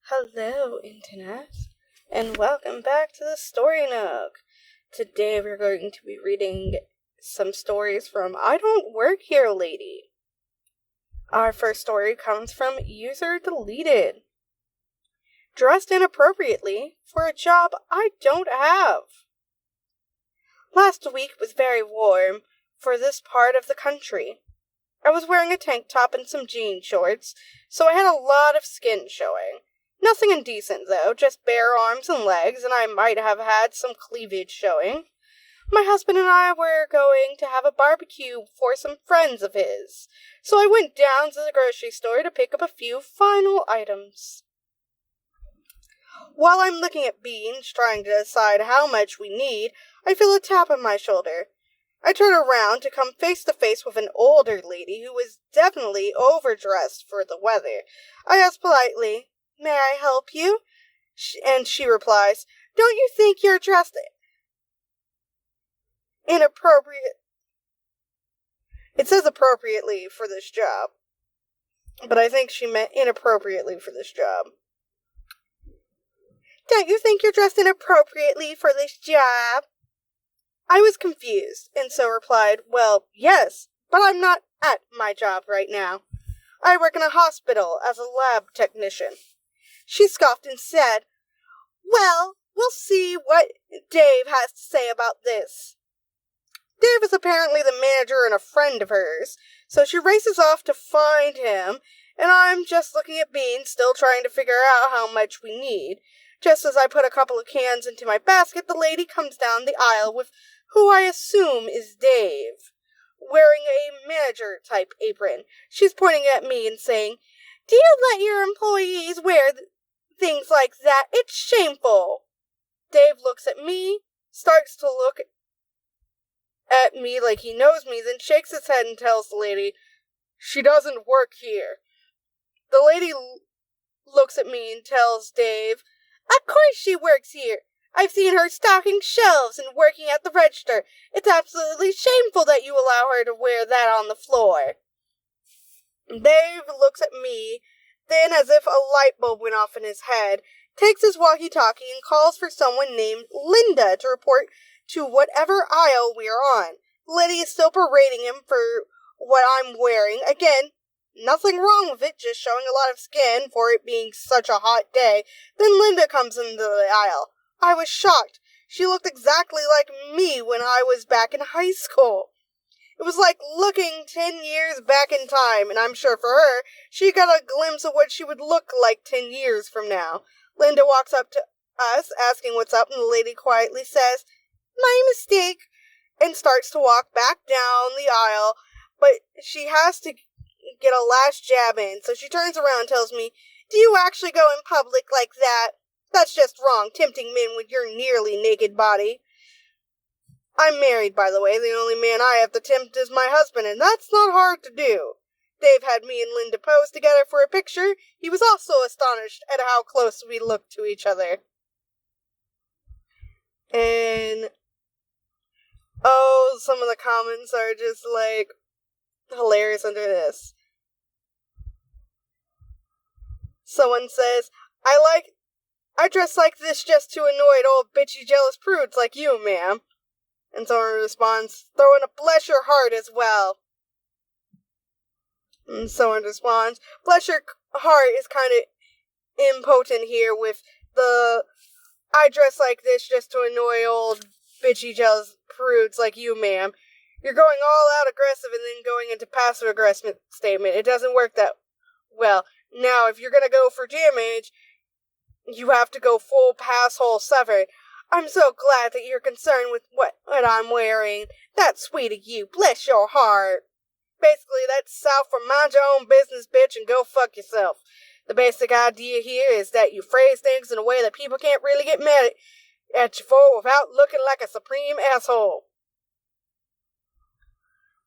Hello, Internet, and welcome back to the Story Nook. Today we're going to be reading some stories from I Don't Work Here Lady. Our first story comes from User Deleted. Dressed inappropriately for a job I don't have. Last week was very warm for this part of the country. I was wearing a tank top and some jean shorts, so I had a lot of skin showing. Nothing indecent, though, just bare arms and legs, and I might have had some cleavage showing. My husband and I were going to have a barbecue for some friends of his, so I went down to the grocery store to pick up a few final items. While I'm looking at beans, trying to decide how much we need, I feel a tap on my shoulder. I turn around to come face to face with an older lady who was definitely overdressed for the weather. I ask politely, "May I help you?" And she replies, "Don't you think you're dressed inappropriate?" It says appropriately for this job, but I think she meant inappropriately for this job. "Don't you think you're dressed inappropriately for this job?" I was confused, and so replied, "Well, yes, but I'm not at my job right now. I work in a hospital as a lab technician." She scoffed and said, "Well, we'll see what Dave has to say about this." Dave is apparently the manager and a friend of hers, so she races off to find him, and I'm just looking at beans, still trying to figure out how much we need. Just as I put a couple of cans into my basket, the lady comes down the aisle with who I assume is Dave, wearing a manager-type apron. She's pointing at me and saying, "Do you let your employees wear things like that? It's shameful." Dave looks at me, starts to look at me like he knows me, then shakes his head and tells the lady, "She doesn't work here." The lady looks at me and tells Dave, "Of course she works here. I've seen her stocking shelves and working at the register. It's absolutely shameful that you allow her to wear that on the floor." Dave looks at me, then as if a light bulb went off in his head, takes his walkie-talkie and calls for someone named Linda to report to whatever aisle we're on. Liddy is still berating him for what I'm wearing. Again, nothing wrong with it, just showing a lot of skin for it being such a hot day. Then Linda comes into the aisle. I was shocked. She looked exactly like me when I was back in high school. It was like looking 10 years back in time, and I'm sure for her, she got a glimpse of what she would look like 10 years from now. Linda walks up to us, asking what's up, and the lady quietly says, "My mistake," and starts to walk back down the aisle, but she has to get a last jab in, so she turns around and tells me, "Do you actually go in public like that? That's just wrong, tempting men with your nearly naked body." I'm married, by the way. The only man I have to tempt is my husband, and that's not hard to do. Dave had me and Linda pose together for a picture. He was also astonished at how close we looked to each other. And, some of the comments are just, hilarious under this. Someone says, I dress like this just to annoy old bitchy jealous prudes like you, ma'am." And someone responds, "Throw in a bless your heart as well." And someone responds, "Bless your heart" is kind of impotent here with the "I dress like this just to annoy old bitchy jealous prudes like you, ma'am." You're going all out aggressive and then going into passive aggressive statement. It doesn't work that well. Now, if you're going to go for damage, you have to go full pass hole severed. "I'm so glad that you're concerned with what I'm wearing. That's sweet of you. Bless your heart." Basically, that's South from mind your own business, bitch, and go fuck yourself. The basic idea here is that you phrase things in a way that people can't really get mad at you for without looking like a supreme asshole.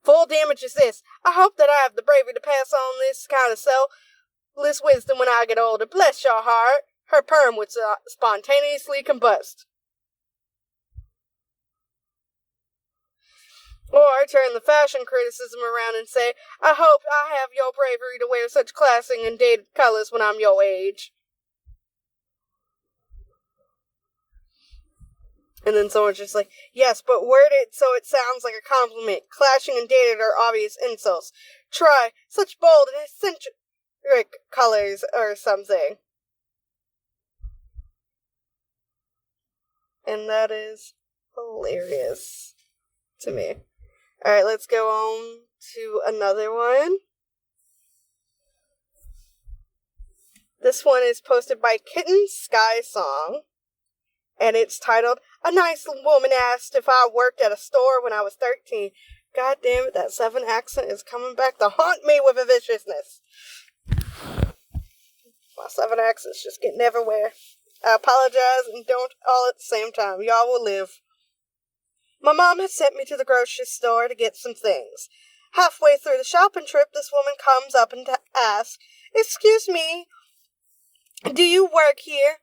Full damage is this. I hope that I have the bravery to pass on this kind of selfless wisdom when I get older. Bless your heart. Her perm would spontaneously combust. Or turn the fashion criticism around and say, I hope I have your bravery to wear such classy and dated colors when I'm your age. And then someone's just like, yes, but word it so it sounds like a compliment. Clashing and dated are obvious insults. Try such bold and eccentric colors or something. And that is hilarious to me. Alright, let's go on to another one. This one is posted by Kitten Sky Song. And it's titled, A Nice Woman Asked If I Worked at a Store When I Was 13. God damn it, that Southern accent is coming back to haunt me with a viciousness. My Southern accent's just getting everywhere. I apologize and don't all at the same time. Y'all will live. My mom had sent me to the grocery store to get some things. Halfway through the shopping trip, this woman comes up and asks, Excuse me, do you work here?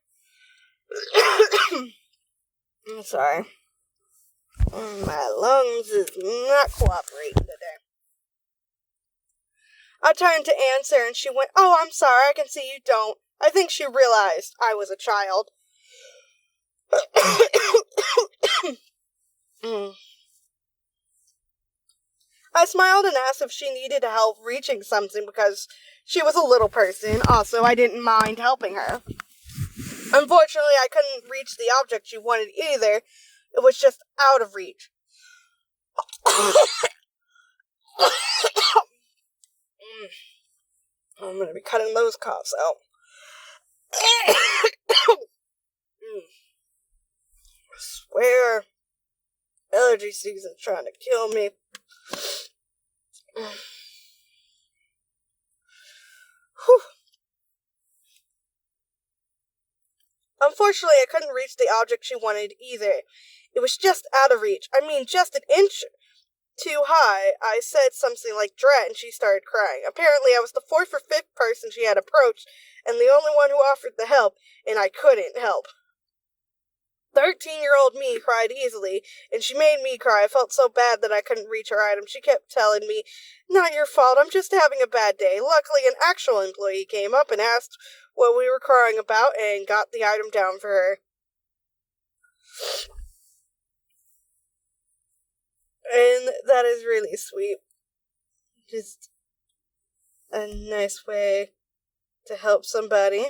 I'm sorry. My lungs is not cooperating today. I turned to answer and she went, Oh, I'm sorry, I can see you don't. I think she realized I was a child. I smiled and asked if she needed help reaching something because she was a little person. Also, I didn't mind helping her. Unfortunately, I couldn't reach the object she wanted either. It was just out of reach. I'm going to be cutting those coughs out. I swear, allergy season's trying to kill me. Whew. Unfortunately, I couldn't reach the object she wanted either. It was just out of reach. I mean, just an inch too high. I said something like drat and she started crying. Apparently, I was the fourth or fifth person she had approached and the only one who offered the help, and I couldn't help. 13-year-old me cried easily, and she made me cry. I felt so bad that I couldn't reach her item. She kept telling me, Not your fault, I'm just having a bad day. Luckily, an actual employee came up and asked what we were crying about and got the item down for her. And that is really sweet. Just a nice way to help somebody.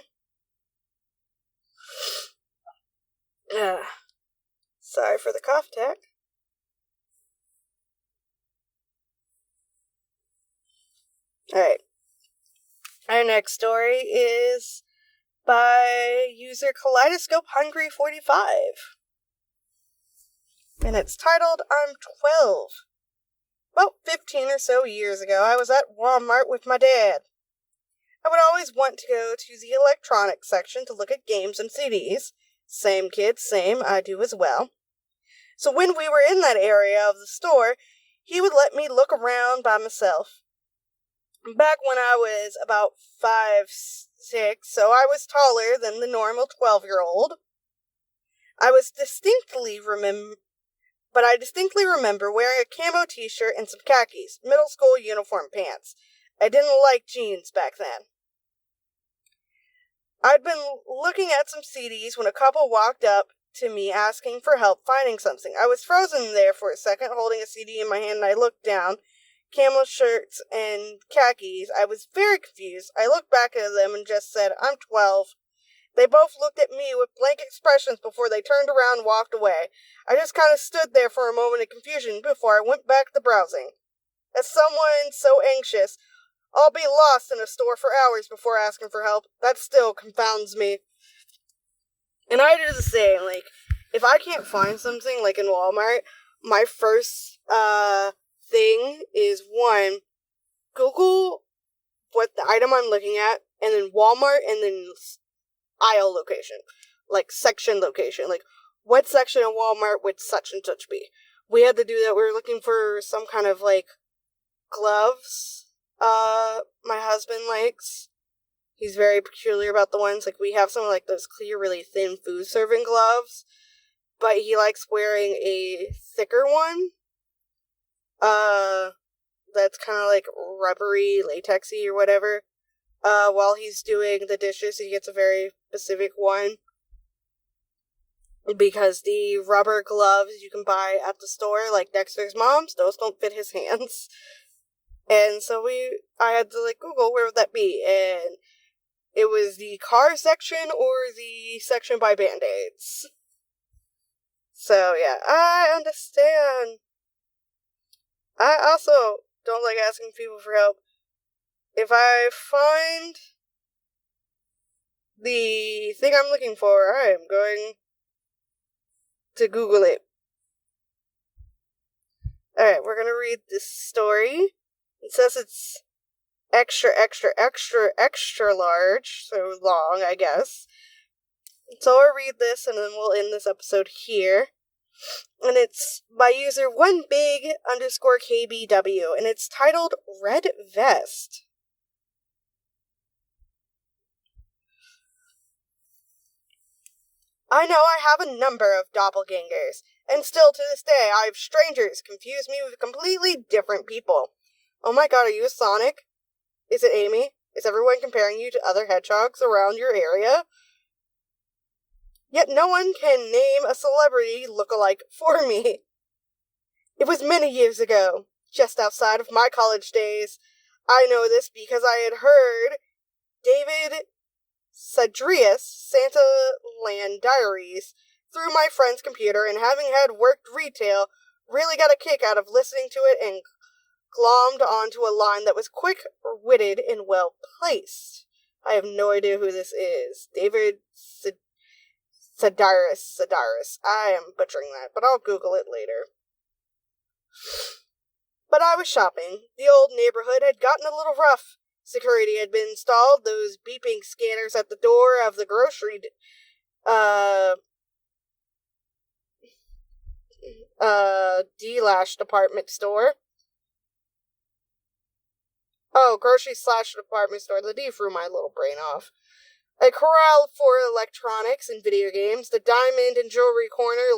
Sorry for the cough attack. Alright. Our next story is by user Kaleidoscope Hungry 45. And it's titled, I'm 12. About 15 or so years ago, I was at Walmart with my dad. I would always want to go to the electronics section to look at games and CDs. Same kid, same, I do as well. So when we were in that area of the store, he would let me look around by myself. Back when I was about 5, 6, so I was taller than the normal 12-year-old. I distinctly remember wearing a camo t-shirt and some khakis, middle school uniform pants. I didn't like jeans back then. I'd been looking at some CDs when a couple walked up to me asking for help finding something. I was frozen there for a second, holding a CD in my hand, and I looked down. Camo shirts and khakis. I was very confused. I looked back at them and just said, I'm 12. They both looked at me with blank expressions before they turned around and walked away. I just kind of stood there for a moment in confusion before I went back to browsing. As someone so anxious, I'll be lost in a store for hours before asking for help. That still confounds me. And I do the same. Like, if I can't find something, like in Walmart, my first thing is, one, Google what the item I'm looking at, and then Walmart, and then aisle location. Like, section location. Like, what section of Walmart would such and such be? We had to do that. We were looking for some kind of, like, gloves my husband likes. He's very peculiar about the ones, like, we have some, like, those clear, really thin food serving gloves, but he likes wearing a thicker one, that's kind of, like, rubbery, latexy, or whatever, while he's doing the dishes. He gets a very specific one. because the rubber gloves you can buy at the store, like Dexter's mom's, those don't fit his hands. And so I had to Google where would that be, and it was the car section or the section by Band-Aids. So yeah, I understand. I also don't like asking people for help. If I find the thing I'm looking for, I am going to Google it. Alright, we're gonna read this story. It says it's extra, extra, extra, extra large, so long, I guess. So I'll read this and then we'll end this episode here. And it's by user 1big_KBW, and it's titled Red Vest. I know I have a number of doppelgangers, and still to this day I have strangers confuse me with completely different people. Oh my god, are you a Sonic? Is it Amy? Is everyone comparing you to other hedgehogs around your area? Yet no one can name a celebrity look-alike for me. It was many years ago, just outside of my college days. I know this because I had heard David Sadrius' Santa Land Diaries through my friend's computer, and having had worked retail, really got a kick out of listening to it and glommed onto a line that was quick-witted and well-placed. I have no idea who this is. David Sadarius. I am butchering that, but I'll Google it later. But I was shopping. The old neighborhood had gotten a little rough. Security had been installed, those beeping scanners at the door of the grocery D-lash department store. Oh, grocery/department store. The D threw my little brain off. A corral for electronics and video games. The Dymond and jewelry corner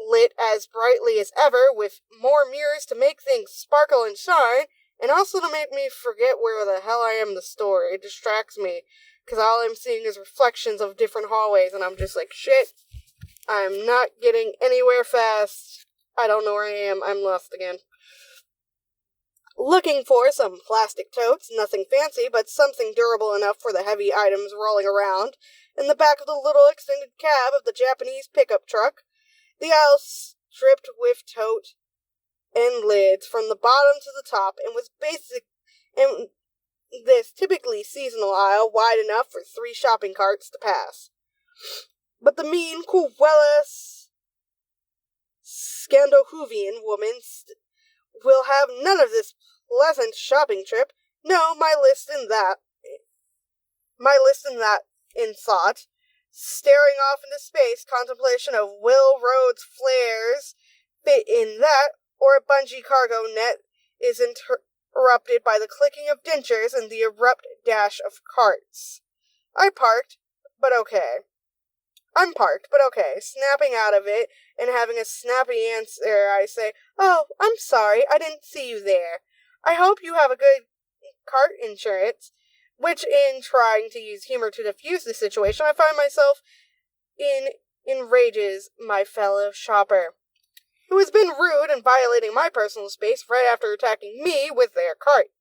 lit as brightly as ever, with more mirrors to make things sparkle and shine, and also to make me forget where the hell I am in the store. It distracts me, because all I'm seeing is reflections of different hallways, and I'm just like, shit, I'm not getting anywhere fast. I don't know where I am. I'm lost again. Looking for some plastic totes, nothing fancy, but something durable enough for the heavy items rolling around, in the back of the little extended cab of the Japanese pickup truck. The aisle stripped with tote and lids from the bottom to the top, and was this typically seasonal aisle wide enough for 3 shopping carts to pass. But the mean Coeella Scandohoovian woman will have none of this pleasant shopping trip. No, my list in that in thought, staring off into space, contemplation of Will Rhodes' flares fit in that, or a bungee cargo net is interrupted by the clicking of dentures and the abrupt dash of carts. I'm parked, but okay. Snapping out of it and having a snappy answer, I say, "Oh, I'm sorry, I didn't see you there. I hope you have a good cart insurance," which, in trying to use humor to diffuse the situation, I find myself enrages my fellow shopper, who has been rude and violating my personal space right after attacking me with their cart.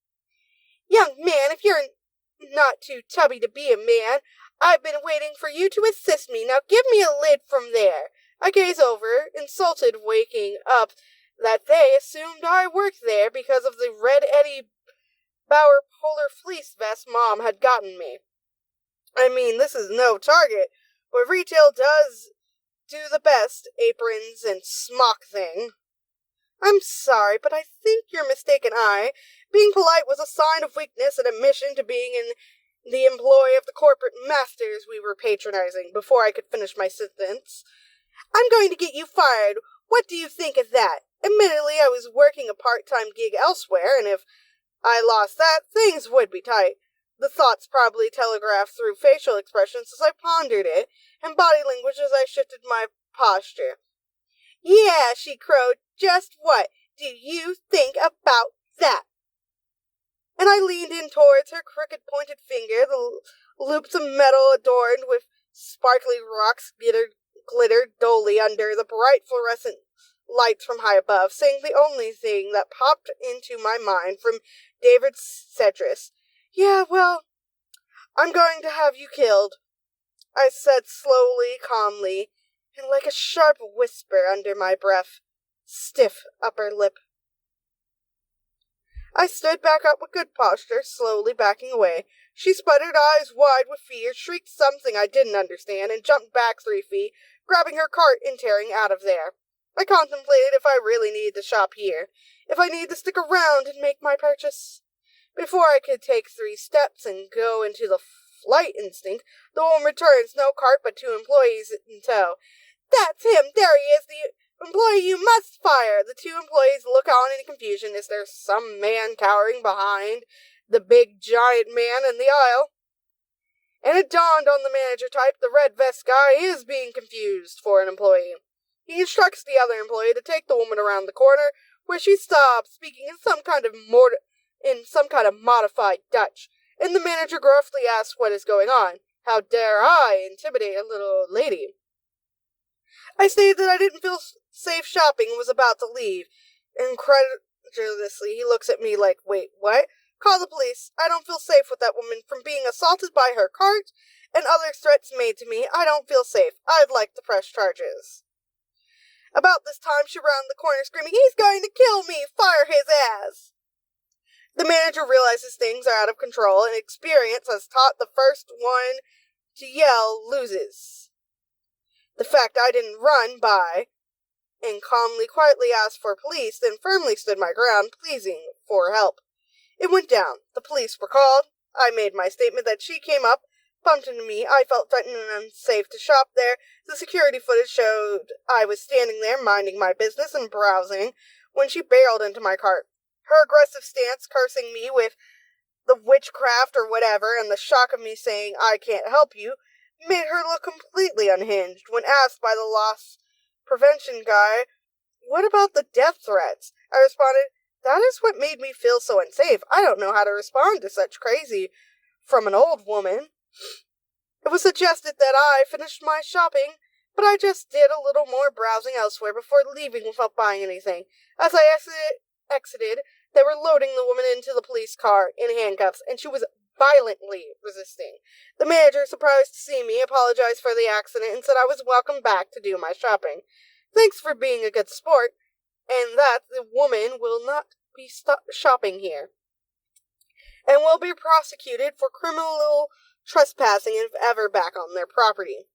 "Young man, if you're not too tubby to be a man, I've been waiting for you to assist me. Now give me a lid from there." I gaze over, insulted, waking up that they assumed I worked there because of the red Eddie Bauer polar fleece vest Mom had gotten me. I mean, this is no Target, but retail does do the best aprons and smock thing. "I'm sorry, but I think you're mistaken. Being polite was a sign of weakness and admission to being in the employ of the corporate masters we were patronizing," before I could finish my sentence. "I'm going to get you fired. What do you think of that? Admittedly, I was working a part-time gig elsewhere, and if I lost that, things would be tight." The thoughts probably telegraphed through facial expressions as I pondered it, and body language as I shifted my posture. "Yeah," she crowed, "just what do you think about that?" And I leaned in towards her crooked pointed finger, the loops of metal adorned with sparkly rocks glittered dully under the bright fluorescent lights from high above, saying the only thing that popped into my mind from David Cedris. "Yeah, well, I'm going to have you killed," I said slowly, calmly, and like a sharp whisper under my breath. Stiff upper lip. I stood back up with good posture, slowly backing away. She sputtered, eyes wide with fear, shrieked something I didn't understand, and jumped back 3 feet, grabbing her cart and tearing out of there. I contemplated if I really needed to shop here, if I needed to stick around and make my purchase. Before I could take 3 steps and go into the flight instinct, the woman returns, no cart but 2 employees in tow. "That's him! There he is! The employee you must fire!" The 2 employees look on in confusion. Is there some man cowering behind the big giant man in the aisle? And it dawned on the manager type, the red vest guy is being confused for an employee. He instructs the other employee to take the woman around the corner, where she stops, speaking in some kind of modified Dutch, and the manager gruffly asks what is going on. How dare I intimidate a little old lady? I stated that I didn't feel safe shopping and was about to leave. Incredulously, he looks at me like, "Wait, what?" "Call the police. I don't feel safe with that woman from being assaulted by her cart and other threats made to me. I don't feel safe. I'd like to press charges." About this time, she rounded the corner screaming, "He's going to kill me! Fire his ass!" The manager realizes things are out of control, and experience has taught the first one to yell loses. The fact I didn't run by and calmly, quietly asked for police, then firmly stood my ground, pleading for help. It went down. The police were called. I made my statement that she came up, bumped into me. I felt threatened and unsafe to shop there. The security footage showed I was standing there, minding my business and browsing, when she barreled into my cart. Her aggressive stance, cursing me with the witchcraft or whatever, and the shock of me saying, "I can't help you," made her look completely unhinged. When asked by the loss prevention guy, "What about the death threats?" I responded, "That is what made me feel so unsafe. I don't know how to respond to such crazy from an old woman." It was suggested that I finished my shopping, but I just did a little more browsing elsewhere before leaving without buying anything. As I exited, they were loading the woman into the police car in handcuffs, and she was violently resisting. The manager, surprised to see me, apologized for the accident and said I was welcome back to do my shopping. Thanks for being a good sport, and that the woman will not be shopping here, and will be prosecuted for criminal trespassing if ever back on their property.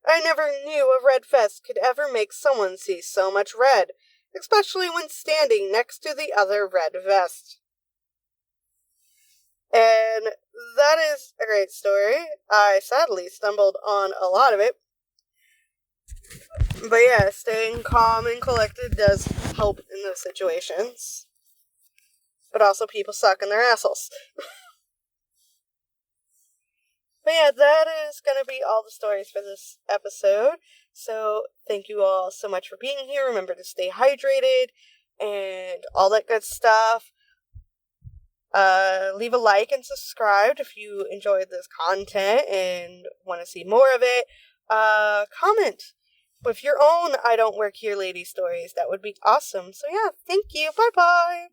I never knew a red vest could ever make someone see so much red, especially when standing next to the other red vest. And that is a great story. I sadly stumbled on a lot of it. But yeah, staying calm and collected does help in those situations. But also people suck in their assholes. But yeah, that is going to be all the stories for this episode. So thank you all so much for being here. Remember to stay hydrated and all that good stuff. Leave a like and subscribe if you enjoyed this content and want to see more of it. Comment with your own I Don't Work Here Lady stories. That would be awesome. So yeah, thank you. Bye-bye.